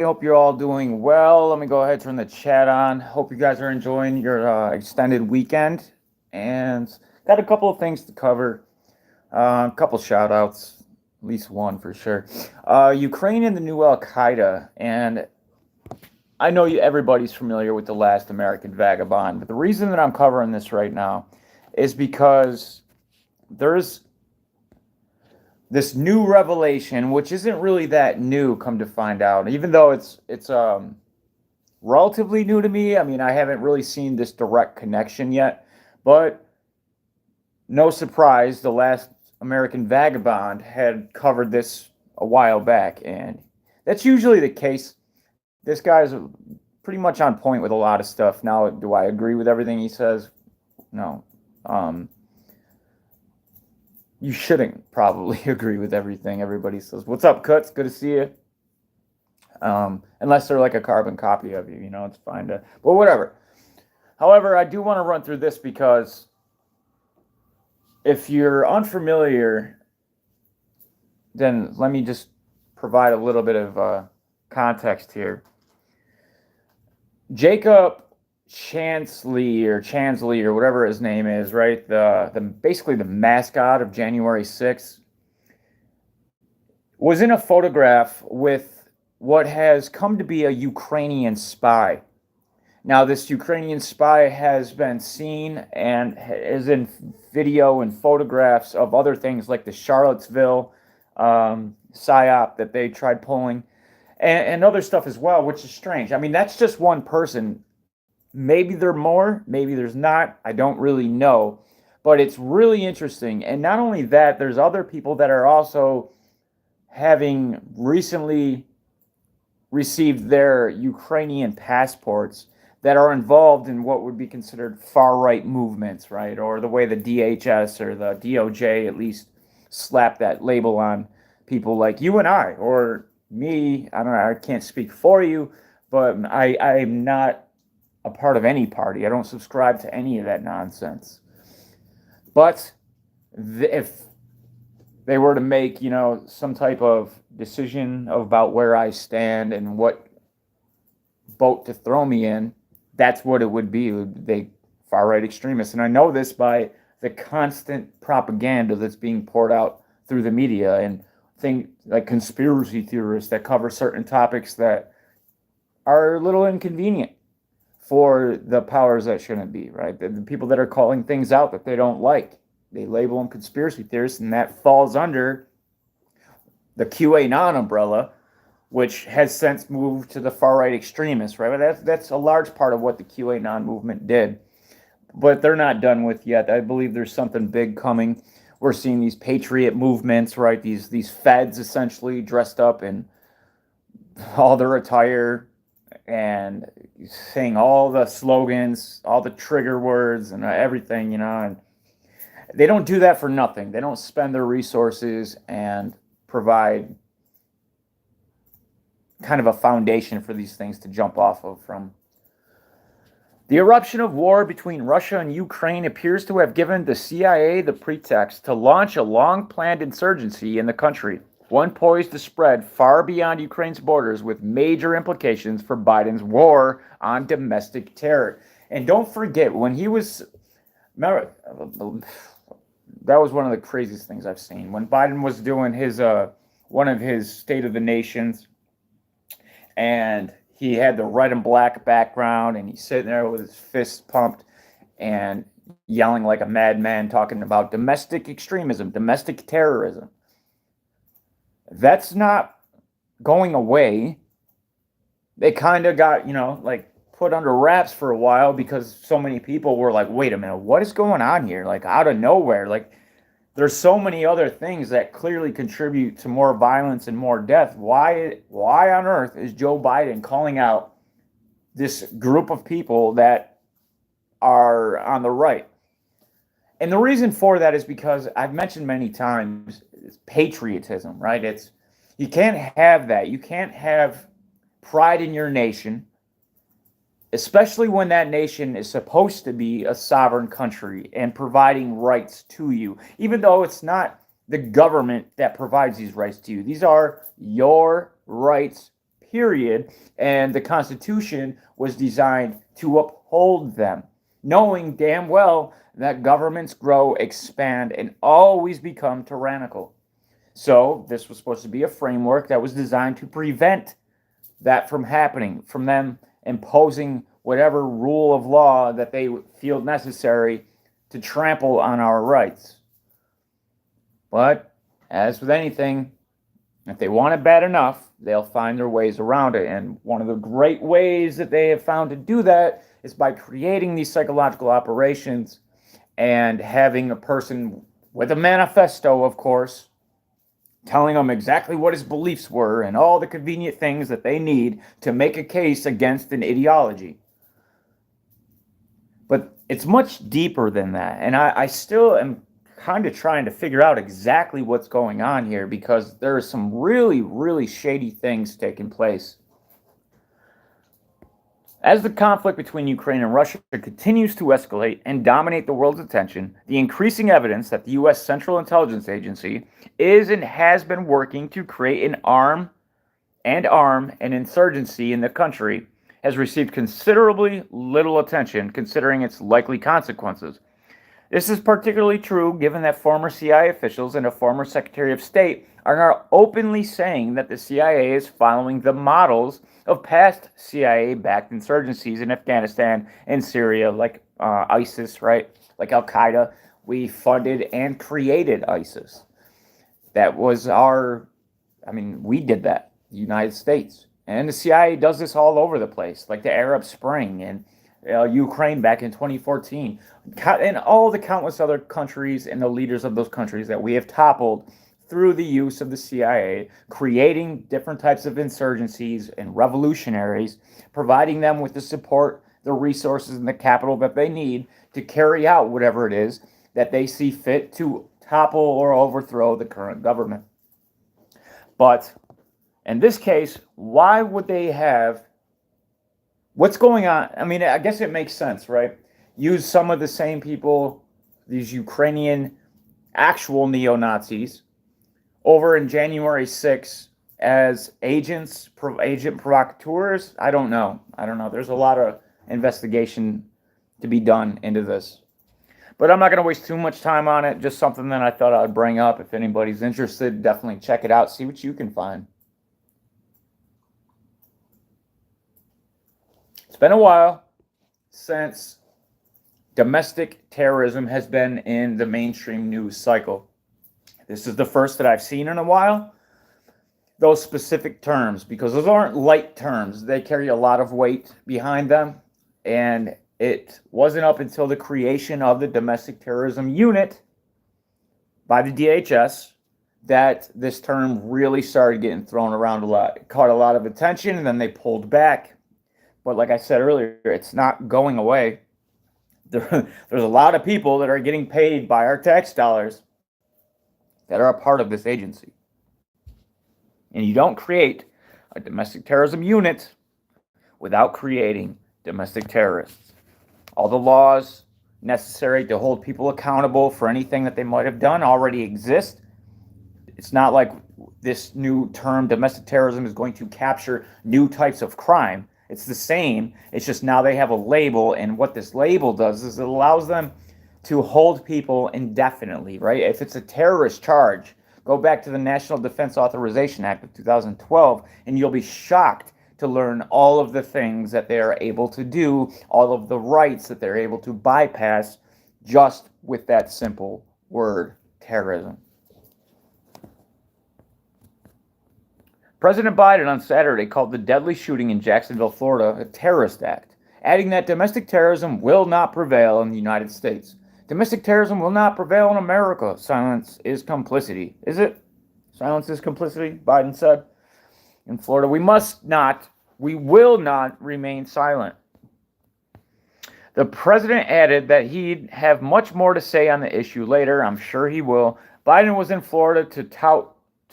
Hope you're all doing well. Let me go ahead and turn the chat on. Hope you guys are enjoying your extended weekend. And got a couple of things to cover. A couple shout outs, at least one for sure. Ukraine and the new Al Qaeda. And I know everybody's familiar with the last American vagabond, but the reason that I'm covering this right now is because there's this new revelation, which isn't really that new, come to find out. Even though it's relatively new to me. I mean, I haven't really seen this direct connection yet, but no surprise, the last American Vagabond had covered this a while back, and that's usually the case. This guy's pretty much on point with a lot of stuff. Now, do I agree with everything he says? No. Um, you shouldn't probably agree with everything everybody says. What's up, Cuts? Good to see you. Unless they're like a carbon copy of you, it's fine to. But whatever. However, I do want to run through this because if you're unfamiliar, then let me just provide a little bit of context here. Jacob Chansley or whatever his name is, right? The basically the mascot of January 6th was in a photograph with what has come to be a Ukrainian spy. Now, this Ukrainian spy has been seen and is in video and photographs of other things like the Charlottesville psyop that they tried pulling, and other stuff as well, which is strange. I mean, that's just one person. Maybe there are more, maybe there's not. I don't really know. But it's really interesting. And not only that, there's other people that are also having recently received their Ukrainian passports that are involved in what would be considered far right movements, right? Or the way the DHS or the DOJ at least slap that label on people like you and I, or me. I don't know, I can't speak for you, but I'm not a part of any party. I don't subscribe to any of that nonsense. But if they were to make, some type of decision about where I stand and what boat to throw me in, that's what it would be. They far right extremists, and I know this by the constant propaganda that's being poured out through the media and things like conspiracy theorists that cover certain topics that are a little inconvenient for the powers that shouldn't be, right? The people that are calling things out that they don't like, they label them conspiracy theorists, and that falls under the QAnon umbrella, which has since moved to the far right extremists, right? But that's a large part of what the QAnon movement did. But they're not done with yet. I believe there's something big coming. We're seeing these patriot movements, right? These feds essentially dressed up in all their attire and saying all the slogans, all the trigger words, and everything, and they don't do that for nothing. They don't spend their resources and provide kind of a foundation for these things to jump off of from. The eruption of war between Russia and Ukraine appears to have given the CIA the pretext to launch a long-planned insurgency in the country, one poised to spread far beyond Ukraine's borders with major implications for Biden's war on domestic terror. And don't forget, when he was, remember, that was one of the craziest things I've seen. When Biden was doing his one of his State of the Nations, and he had the red and black background, and he's sitting there with his fists pumped and yelling like a madman, talking about domestic extremism, domestic terrorism. That's not going away. They kind of got, like put under wraps for a while because so many people were like, wait a minute, what is going on here? Like out of nowhere. Like there's so many other things that clearly contribute to more violence and more death. Why on earth is Joe Biden calling out this group of people that are on the right? And the reason for that is because I've mentioned many times it's patriotism, right? It's you can't have that. You can't have pride in your nation, especially when that nation is supposed to be a sovereign country and providing rights to you, even though it's not the government that provides these rights to you. These are your rights, period, and the Constitution was designed to uphold them, knowing damn well that governments grow, expand, and always become tyrannical. So this was supposed to be a framework that was designed to prevent that from happening, from them imposing whatever rule of law that they feel necessary to trample on our rights. But as with anything, if they want it bad enough, they'll find their ways around it. And one of the great ways that they have found to do that is by creating these psychological operations and having a person with a manifesto, of course, telling them exactly what his beliefs were and all the convenient things that they need to make a case against an ideology. But it's much deeper than that. And I still am kind of trying to figure out exactly what's going on here, because there are some really, really shady things taking place. As the conflict between Ukraine and Russia continues to escalate and dominate the world's attention, the increasing evidence that the U.S. Central Intelligence Agency is and has been working to create an arm an insurgency in the country has received considerably little attention, considering its likely consequences. This is particularly true given that former CIA officials and a former Secretary of State are now openly saying that the CIA is following the models of past CIA-backed insurgencies in Afghanistan and Syria, like ISIS, right? Like Al-Qaeda. We funded and created ISIS. That was we did that, the United States. And the CIA does this all over the place, like the Arab Spring and Ukraine back in 2014, and all the countless other countries and the leaders of those countries that we have toppled through the use of the CIA, creating different types of insurgencies and revolutionaries, providing them with the support, the resources, and the capital that they need to carry out whatever it is that they see fit to topple or overthrow the current government. But in this case, why would they have... What's going on? I mean, I guess it makes sense, right? Use some of the same people, these Ukrainian actual neo-Nazis, over in January 6th as agent provocateurs. I don't know. There's a lot of investigation to be done into this. But I'm not going to waste too much time on it. Just something that I thought I'd bring up. If anybody's interested, definitely check it out. See what you can find. It's been a while since domestic terrorism has been in the mainstream news cycle. This is the first that I've seen in a while. Those specific terms, because those aren't light terms. They carry a lot of weight behind them. And it wasn't up until the creation of the Domestic Terrorism Unit by the DHS that this term really started getting thrown around a lot. It caught a lot of attention, and then they pulled back. But like I said earlier, it's not going away. There's a lot of people that are getting paid by our tax dollars that are a part of this agency. And you don't create a domestic terrorism unit without creating domestic terrorists. All the laws necessary to hold people accountable for anything that they might have done already exist. It's not like this new term, domestic terrorism, is going to capture new types of crime. It's the same. It's just now they have a label, and what this label does is it allows them to hold people indefinitely, right? If it's a terrorist charge, go back to the National Defense Authorization Act of 2012, and you'll be shocked to learn all of the things that they are able to do, all of the rights that they're able to bypass just with that simple word, terrorism. President Biden on Saturday called the deadly shooting in Jacksonville, Florida, a terrorist act, adding that domestic terrorism will not prevail in the United States. Domestic terrorism will not prevail in America. Silence is complicity. Is it? Silence is complicity, Biden said. In Florida, we will not remain silent. The president added that he'd have much more to say on the issue later. I'm sure he will. Biden was in Florida to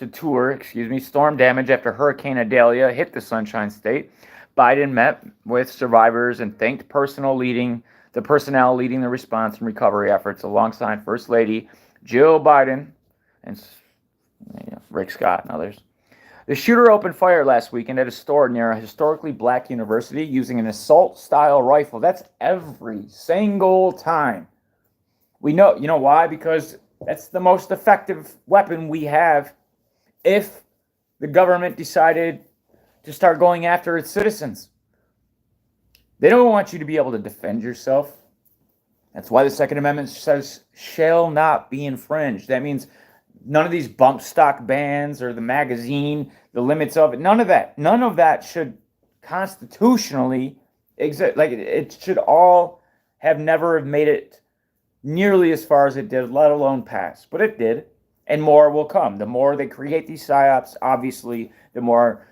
tour storm damage after Hurricane Idalia hit the Sunshine State. Biden met with survivors and thanked the personnel leading the response and recovery efforts alongside First Lady Jill Biden and Rick Scott and others. The shooter opened fire last weekend at a store near a historically black university using an assault-style rifle. That's every single time. We know, you know why? Because that's the most effective weapon we have if the government decided to start going after its citizens. They don't want you to be able to defend yourself. That's why the Second Amendment says shall not be infringed. That means none of these bump stock bans or the magazine, the limits of it, none of that should constitutionally exist. Like it should all have never have made it nearly as far as it did, let alone pass. But it did, and more will come. The more they create these psyops, obviously, the more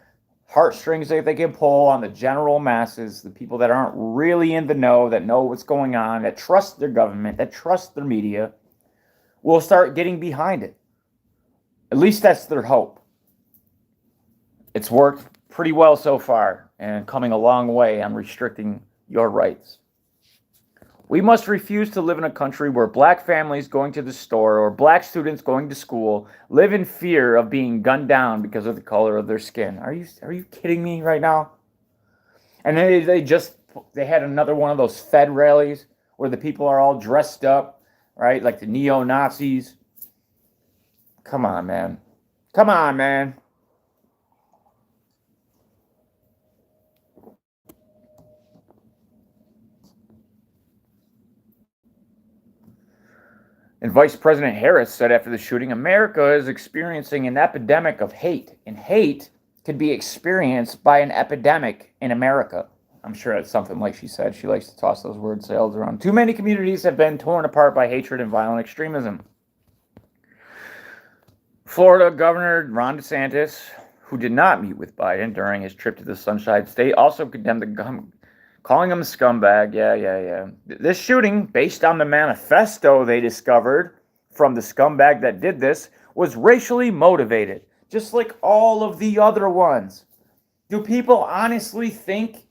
heartstrings that they can pull on the general masses, the people that aren't really in the know, that know what's going on, that trust their government, that trust their media, will start getting behind it. At least that's their hope. It's worked pretty well so far and coming a long way on restricting your rights. We must refuse to live in a country where black families going to the store or black students going to school live in fear of being gunned down because of the color of their skin. Are you kidding me right now? And then they had another one of those Fed rallies where the people are all dressed up, right? Like the neo-Nazis. Come on, man. Come on, man. And Vice President Harris said after the shooting, America is experiencing an epidemic of hate, and hate could be experienced by an epidemic in America. I'm sure that's something like she said. She likes to toss those word sales around. Too many communities have been torn apart by hatred and violent extremism. Florida Governor Ron DeSantis, who did not meet with Biden during his trip to the Sunshine State, also condemned the gun, calling him a scumbag. Yeah. This shooting, based on the manifesto they discovered from the scumbag that did this, was racially motivated, just like all of the other ones. Do people honestly think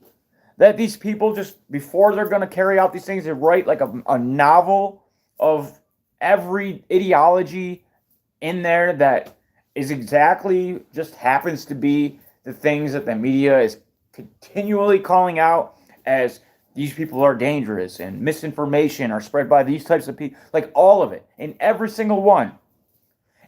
that these people just, before they're going to carry out these things, they write like a novel of every ideology in there that is exactly, just happens to be the things that the media is continually calling out as these people are dangerous and misinformation are spread by these types of people, like all of it, in every single one.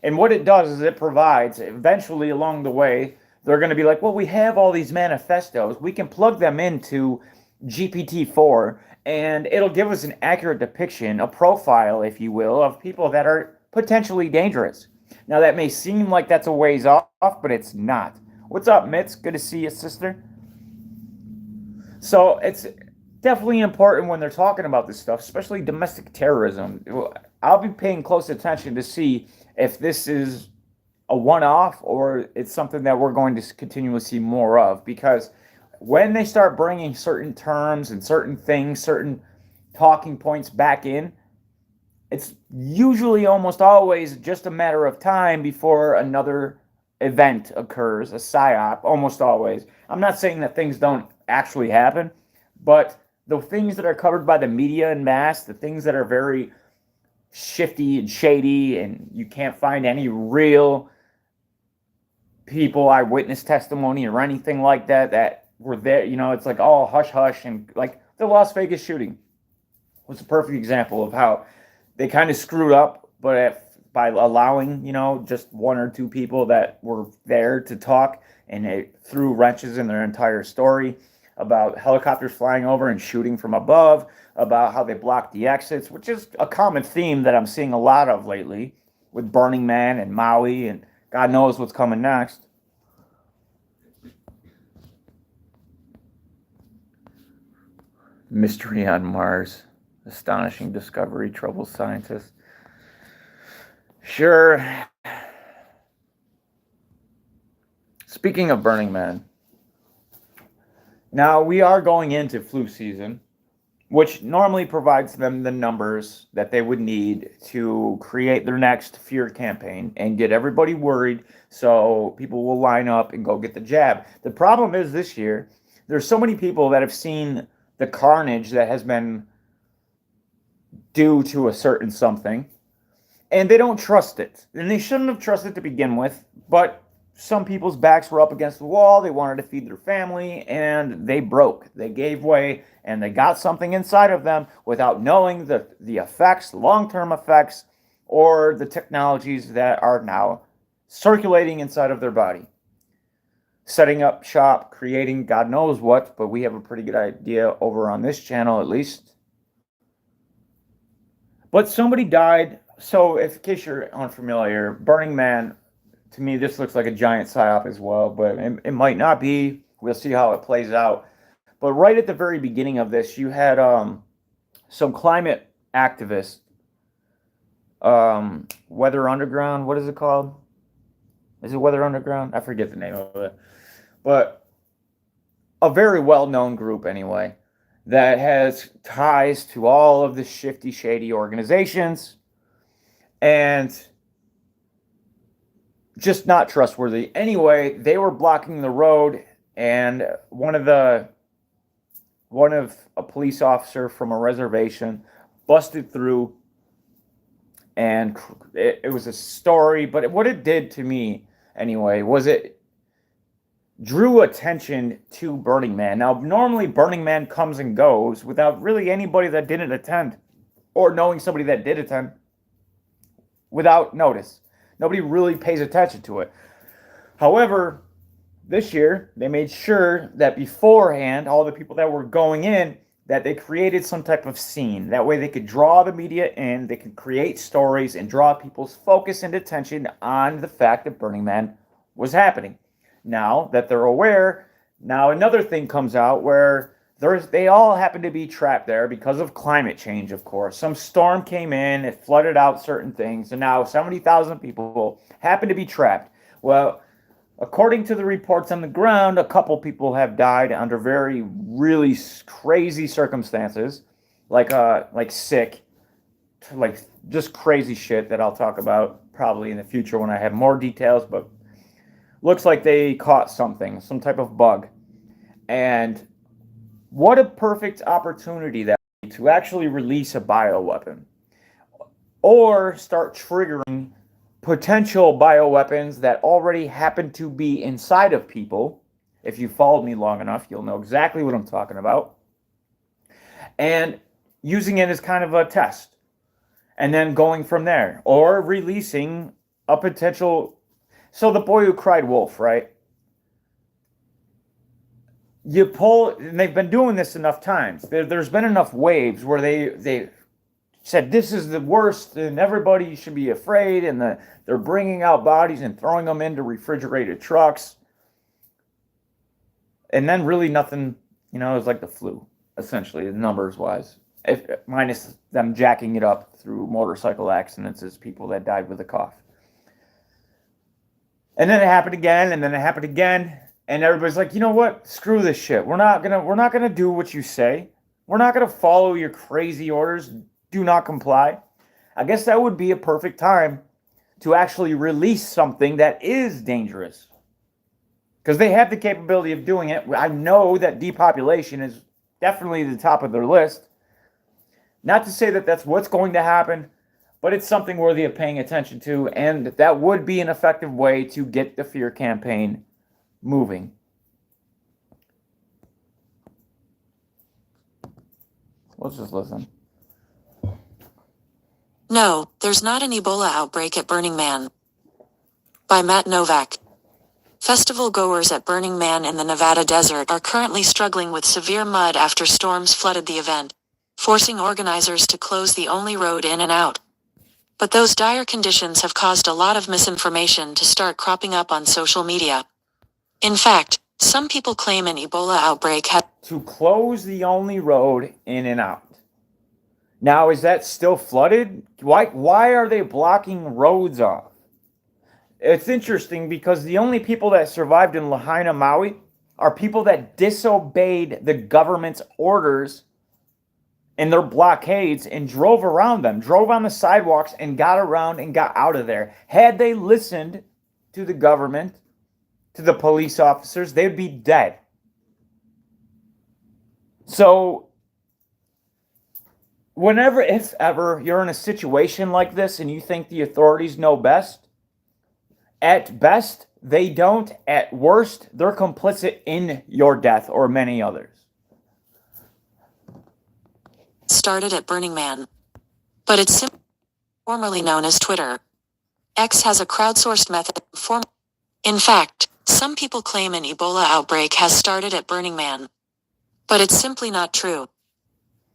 And what it does is it provides, eventually along the way, they're going to be like, well, we have all these manifestos. We can plug them into GPT-4, and it'll give us an accurate depiction, a profile, if you will, of people that are potentially dangerous. Now, that may seem like that's a ways off, but it's not. What's up, Mitz? Good to see you, sister. So it's definitely important when they're talking about this stuff, especially domestic terrorism. I'll be paying close attention to see if this is a one-off or it's something that we're going to continually see more of, because when they start bringing certain terms and certain things, certain talking points back in, it's usually almost always just a matter of time before another event occurs, a psyop, almost always. I'm not saying that things don't actually happen, but the things that are covered by the media en masse, the things that are very shifty and shady, and you can't find any real people, eyewitness testimony or anything like that were there, it's like all hush hush. And like the Las Vegas shooting was a perfect example of how they kind of screwed up, but by allowing, just one or two people that were there to talk, and it threw wrenches in their entire story about helicopters flying over and shooting from above, about how they blocked the exits, which is a common theme that I'm seeing a lot of lately with Burning Man and Maui, and God knows what's coming next. Mystery on Mars. Astonishing discovery troubles scientists. Sure. Speaking of Burning Man, now we are going into flu season, which normally provides them the numbers that they would need to create their next fear campaign and get everybody worried so people will line up and go get the jab. The problem is this year, there's so many people that have seen the carnage that has been due to a certain something, and they don't trust it. And they shouldn't have trusted it to begin with, but some people's backs were up against the wall. They wanted to feed their family, and they broke. They gave way, and they got something inside of them without knowing the effects, long-term effects, or the technologies that are now circulating inside of their body. Setting up shop, creating God knows what, but we have a pretty good idea over on this channel at least. But somebody died. So, in case you're unfamiliar, Burning Man, to me, this looks like a giant psyop as well, but it might not be. We'll see how it plays out. But right at the very beginning of this, you had some climate activists, Weather Underground. What is it called? Is it Weather Underground? I forget the name of it. But a very well-known group anyway, that has ties to all of the shifty, shady organizations and just not trustworthy. Anyway, they were blocking the road, and one of a police officer from a reservation busted through, and it was a story. But what it did to me anyway was it drew attention to Burning Man. Now, normally Burning Man comes and goes without really anybody that didn't attend, or knowing somebody that did attend, without notice. Nobody really pays attention to it. However, this year, they made sure that beforehand, all the people that were going in, that they created some type of scene. That way they could draw the media in, they could create stories and draw people's focus and attention on the fact that Burning Man was happening. Now that they're aware, now another thing comes out where they all happen to be trapped there because of climate change, of course. Some storm came in, it flooded out certain things, and now 70,000 people happen to be trapped. Well, according to the reports on the ground, a couple people have died under very, really crazy circumstances, like sick, like just crazy shit that I'll talk about probably in the future when I have more details, but looks like they caught something, some type of bug. And what a perfect opportunity that would be to actually release a bioweapon or start triggering potential bioweapons that already happen to be inside of people. If you followed me long enough, you'll know exactly what I'm talking about. And using it as kind of a test. And then going from there. Or releasing a potential... So the boy who cried wolf, right? You pull, and they've been doing this enough times. There's been enough waves where they said this is the worst and everybody should be afraid, and they're bringing out bodies and throwing them into refrigerated trucks. And then really nothing, it was like the flu, essentially, numbers-wise. Minus them jacking it up through motorcycle accidents as people that died with a cough. And then it happened again, and then it happened again, and everybody's like, you know what? Screw this shit. We're not gonna do what you say. We're not gonna follow your crazy orders. Do not comply. I guess that would be a perfect time to actually release something that is dangerous, because they have the capability of doing it. I know that depopulation is definitely the top of their list. Not to say that that's what's going to happen, but it's something worthy of paying attention to, and that would be an effective way to get the fear campaign moving. Let's just listen. No, there's not an Ebola outbreak at Burning Man. By Matt Novak. Festival goers at Burning Man in the Nevada desert are currently struggling with severe mud after storms flooded the event, forcing organizers to close the only road in and out. But those dire conditions have caused a lot of misinformation to start cropping up on social media. In fact, some people claim an Ebola outbreak had to close the only road in and out. Now, is that still flooded? Why are they blocking roads off? It's interesting because the only people that survived in Lahaina, Maui, are people that disobeyed the government's orders and their blockades and drove around them, drove on the sidewalks and got around and got out of there. Had they listened to the government, to the police officers, they'd be dead. So, whenever, if ever, you're in a situation like this and you think the authorities know best, at best, they don't. At worst, they're complicit in your death or many others. Started at Burning Man. But it's formerly known as Twitter. X has a crowdsourced method in fact, some people claim an Ebola outbreak has started at Burning Man. But it's simply not true.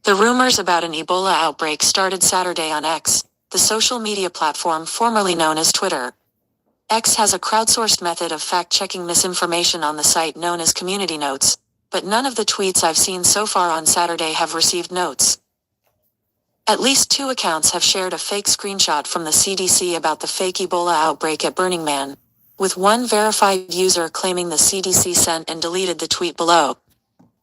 The rumors about an Ebola outbreak started Saturday on X, the social media platform formerly known as Twitter. X has a crowdsourced method of fact-checking misinformation on the site known as Community Notes, but none of the tweets I've seen so far on Saturday have received notes. At least 2 accounts have shared a fake screenshot from the CDC about the fake Ebola outbreak at Burning Man, with one verified user claiming the CDC sent and deleted the tweet below.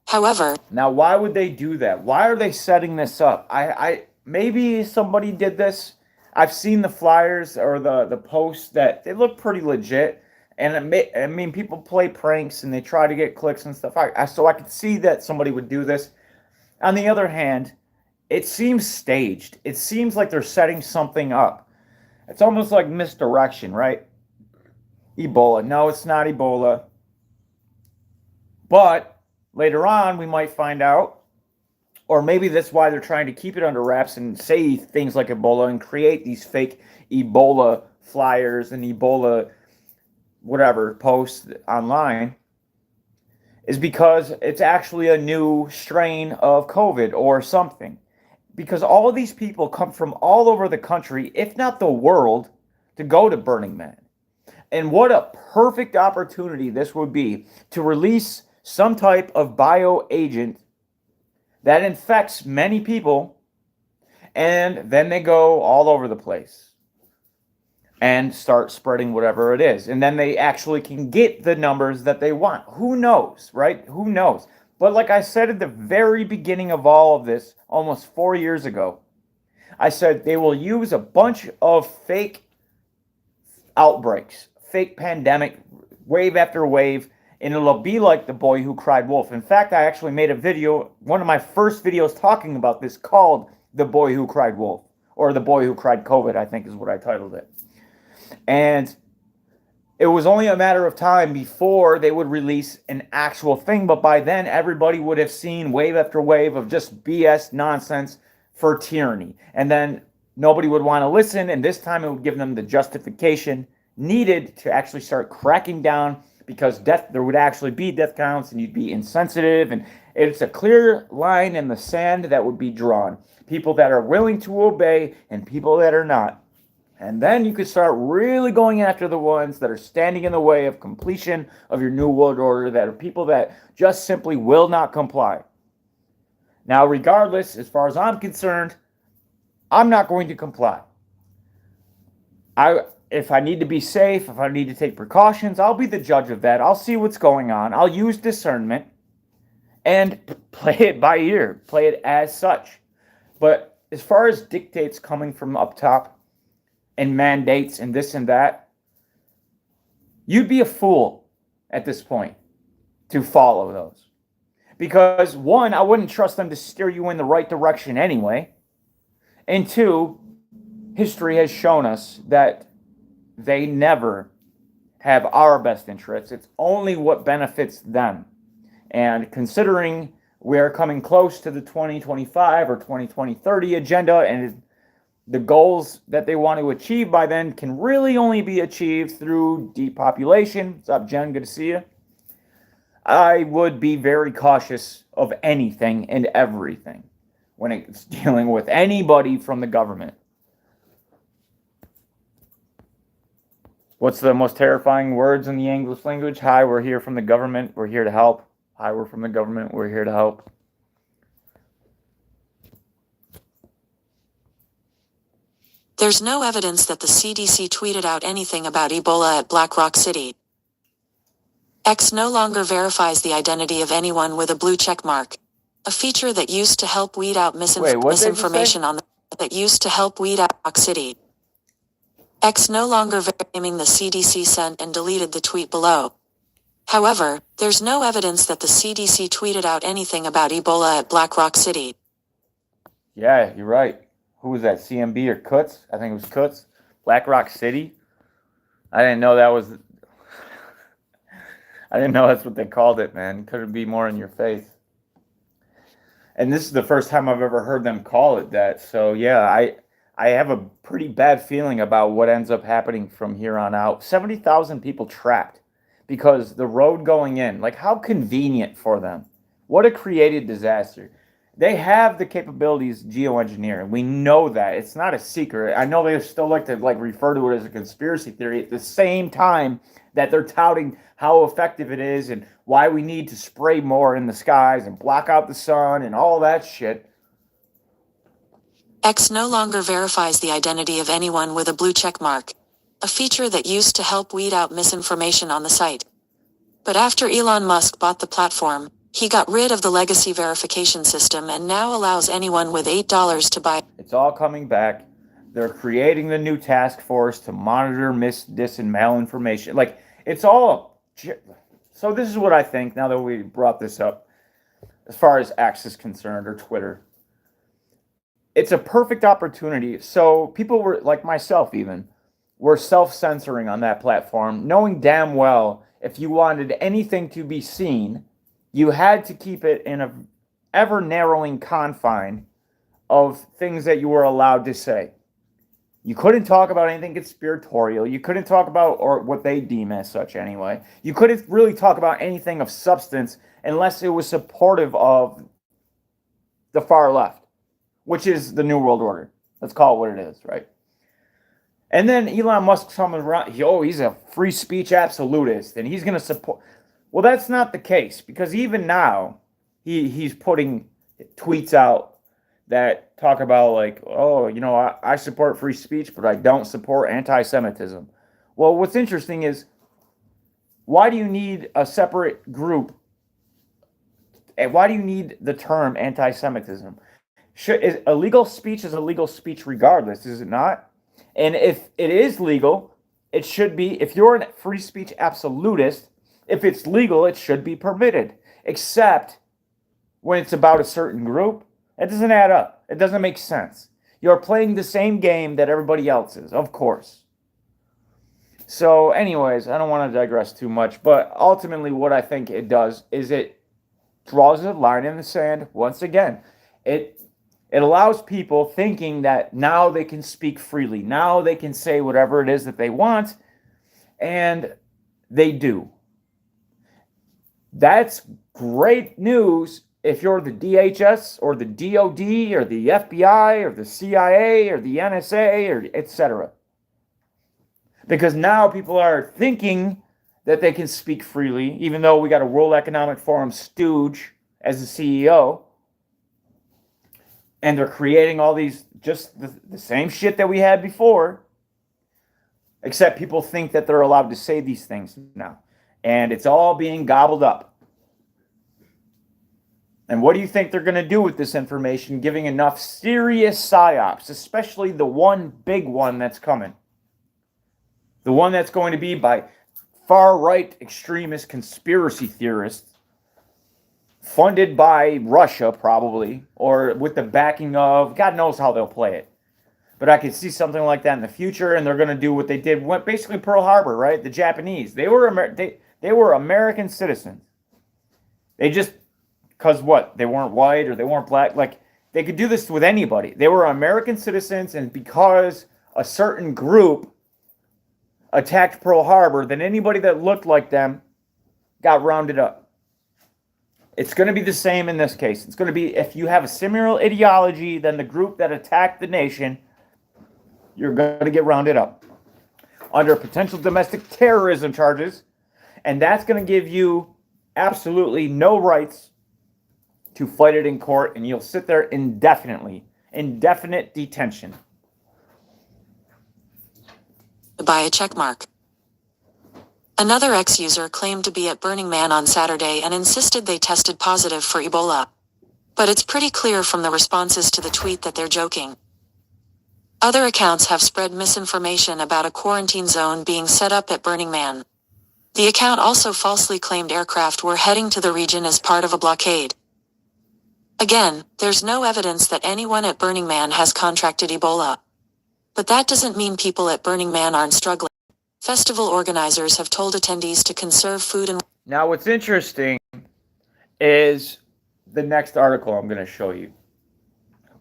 However, now why would they do that? Why are they setting this up? I maybe somebody did this. I've seen the flyers or the posts that they look pretty legit, and I mean people play pranks and they try to get clicks and stuff. So I could see that somebody would do this. On the other hand, it seems staged. It seems like they're setting something up. It's almost like misdirection, right? Ebola. No, it's not Ebola. But later on, we might find out, or maybe that's why they're trying to keep it under wraps and say things like Ebola and create these fake Ebola flyers and Ebola whatever posts online, is because it's actually a new strain of COVID or something. Because all of these people come from all over the country, if not the world, to go to Burning Man. And what a perfect opportunity this would be to release some type of bioagent that infects many people, and then they go all over the place and start spreading whatever it is. And then they actually can get the numbers that they want. Who knows, right? Who knows? But like I said at the very beginning of all of this, almost 4 years ago, I said they will use a bunch of fake outbreaks, fake pandemic, wave after wave, and it'll be like The Boy Who Cried Wolf. In fact, I actually made a video, one of my first videos talking about this, called The Boy Who Cried Wolf, or The Boy Who Cried COVID, I think is what I titled it. And it was only a matter of time before they would release an actual thing, but by then everybody would have seen wave after wave of just BS nonsense for tyranny. And then nobody would want to listen, and this time it would give them the justification needed to actually start cracking down, because there would actually be death counts and you'd be insensitive, and it's a clear line in the sand that would be drawn. People that are willing to obey and people that are not. And then you could start really going after the ones that are standing in the way of completion of your New World Order, that are people that just simply will not comply. Now, regardless, as far as I'm concerned, I'm not going to comply. If I need to be safe, if I need to take precautions, I'll be the judge of that. I'll see what's going on. I'll use discernment and play it by ear, play it as such. But as far as dictates coming from up top and mandates and this and that, you'd be a fool at this point to follow those. Because one, I wouldn't trust them to steer you in the right direction anyway. And two, history has shown us that they never have our best interests. It's only what benefits them. And considering we're coming close to the 2025 or 2030 agenda, and the goals that they want to achieve by then can really only be achieved through depopulation. What's up, Jen? Good to see you. I would be very cautious of anything and everything when it's dealing with anybody from the government. What's the most terrifying words in the English language? Hi, we're here from the government. We're here to help. Hi, we're from the government. We're here to help. There's no evidence that the CDC tweeted out anything about Ebola at Black Rock City. X no longer verifies the identity of anyone with a blue check mark, a feature that used to help weed out misinformation on that used to help weed out Rock City. X no longer claiming the CDC sent and deleted the tweet below. However, there's no evidence that the CDC tweeted out anything about Ebola at Black Rock City. Yeah, you're right. Who was that, CMB or Kutz? I think it was Kutz. Black Rock City. I didn't know that was... I didn't know that's what they called it, man. Couldn't be more in your face. And this is the first time I've ever heard them call it that. So yeah, I have a pretty bad feeling about what ends up happening from here on out. 70,000 people trapped because the road going in, like how convenient for them. What a created disaster. They have the capabilities geoengineer, and we know that. It's not a secret. I know they still like to refer to it as a conspiracy theory at the same time that they're touting how effective it is and why we need to spray more in the skies and block out the sun and all that shit. X no longer verifies the identity of anyone with a blue check mark, a feature that used to help weed out misinformation on the site. But after Elon Musk bought the platform, he got rid of the legacy verification system and now allows anyone with $8 to buy. It's all coming back. They're creating the new task force to monitor dis, and malinformation. Like, it's all. So this is what I think now that we brought this up, as far as X is concerned, or Twitter. It's a perfect opportunity. So people were, like myself even, were self-censoring on that platform, knowing damn well if you wanted anything to be seen, you had to keep it in a ever-narrowing confine of things that you were allowed to say. You couldn't talk about anything conspiratorial. You couldn't talk about, or what they deem as such anyway. You couldn't really talk about anything of substance unless it was supportive of the far left, which is the New World Order. Let's call it what it is, right? And then Elon Musk comes around, he's a free speech absolutist, and he's going to support. Well, that's not the case, because even now, he's putting tweets out that talk about I support free speech, but I don't support anti-Semitism. Well, what's interesting is, why do you need a separate group? And why do you need the term anti-Semitism? Illegal speech is illegal speech regardless, is it not? And if it is legal, it should be, if you're a free speech absolutist, if it's legal, it should be permitted. Except when it's about a certain group, it doesn't add up. It doesn't make sense. You're playing the same game that everybody else is, of course. So anyways, I don't want to digress too much, but ultimately what I think it does is it draws a line in the sand once again. It allows people thinking that now they can speak freely. Now they can say whatever it is that they want, and they do. That's great news if you're the DHS or the DOD or the FBI or the CIA or the NSA or etc. Because now people are thinking that they can speak freely, even though we got a World Economic Forum stooge as the CEO. And they're creating all these, just the same shit that we had before. Except people think that they're allowed to say these things now. And it's all being gobbled up. And what do you think they're going to do with this information, giving enough serious psyops, especially the one big one that's coming? The one that's going to be by far-right extremist conspiracy theorists, funded by Russia probably, or with the backing of, God knows how they'll play it. But I could see something like that in the future, and they're going to do what they did, basically Pearl Harbor, right? The Japanese. They were American citizens. They just, because what? They weren't white or they weren't black. Like, they could do this with anybody. They were American citizens, and because a certain group attacked Pearl Harbor, then anybody that looked like them got rounded up. It's going to be the same in this case. It's going to be, if you have a similar ideology than the group that attacked the nation, you're going to get rounded up under potential domestic terrorism charges, and that's going to give you absolutely no rights to fight it in court, and you'll sit there indefinitely. Indefinite detention. By a checkmark. Another X user claimed to be at Burning Man on Saturday and insisted they tested positive for Ebola. But it's pretty clear from the responses to the tweet that they're joking. Other accounts have spread misinformation about a quarantine zone being set up at Burning Man. The account also falsely claimed aircraft were heading to the region as part of a blockade. Again, there's no evidence that anyone at Burning Man has contracted Ebola. But that doesn't mean people at Burning Man aren't struggling. Festival organizers have told attendees to conserve food and... Now, what's interesting is the next article I'm going to show you.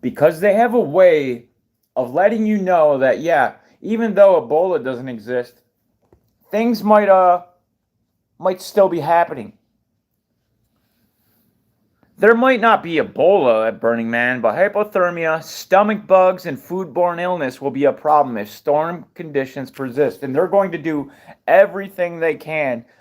Because they have a way of letting you know that, yeah, even though Ebola doesn't exist, things might still be happening. There might not be Ebola at Burning Man, but hypothermia, stomach bugs, and foodborne illness will be a problem if storm conditions persist. And they're going to do everything they can